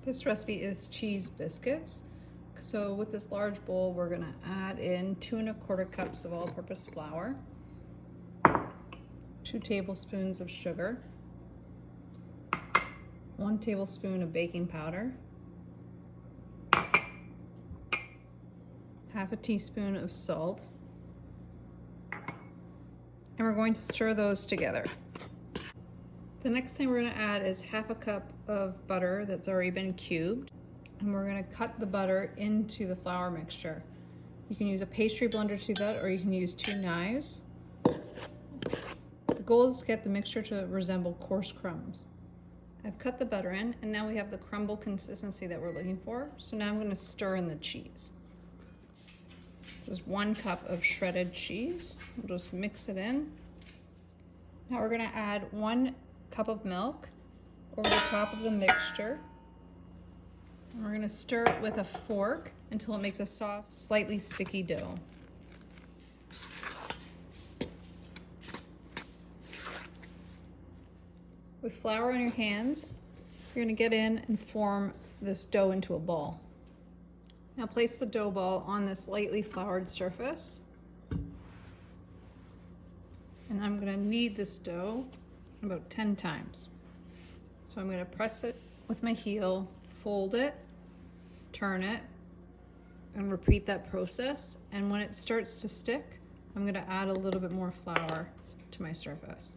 This recipe is cheese biscuits. So with this large bowl, we're gonna add in 2 1/4 cups of all-purpose flour, 2 tablespoons of sugar, 1 tablespoon of baking powder, half a teaspoon of salt, and we're going to stir those together. The next thing we're going to add is half a cup of butter that's already been cubed, and we're going to cut the butter into the flour mixture. You can use a pastry blender to do that, or you can use 2 knives. The goal is to get the mixture to resemble coarse crumbs. I've cut the butter in, and now we have the crumble consistency that we're looking for. So now I'm going to stir in the cheese. This is 1 cup of shredded cheese. We'll just mix it in. Now we're going to add 1 cup of milk over the top of the mixture. And we're going to stir it with a fork until it makes a soft, slightly sticky dough. With flour on your hands, you're going to get in and form this dough into a ball. Now place the dough ball on this lightly floured surface. And I'm going to knead this dough about 10 times. So I'm going to press it with my heel, fold it, turn it, and repeat that process. And when it starts to stick, I'm going to add a little bit more flour to my surface.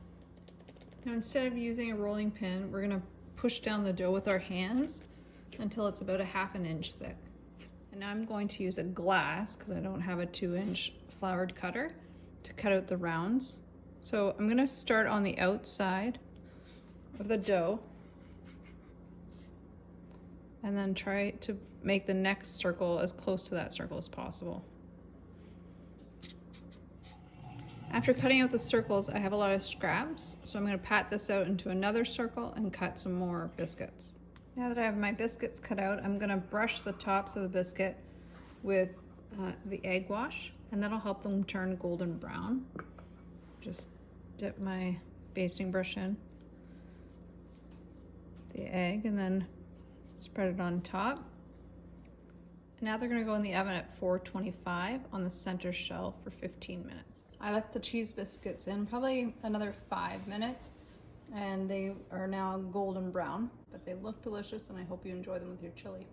Now instead of using a rolling pin, we're going to push down the dough with our hands until it's about a ½ inch thick. And now I'm going to use a glass, because I don't have a 2-inch floured cutter, to cut out the rounds. So I'm going to start on the outside of the dough and then try to make the next circle as close to that circle as possible. After cutting out the circles, I have a lot of scraps, so I'm going to pat this out into another circle and cut some more biscuits. Now that I have my biscuits cut out, I'm going to brush the tops of the biscuit with the egg wash, and that'll help them turn golden brown. Just dip my basting brush in the egg and then spread it on top. Now they're going to go in the oven at 425 on the center shelf for 15 minutes. I left the cheese biscuits in probably another 5 minutes, and they are now golden brown, but they look delicious, and I hope you enjoy them with your chili.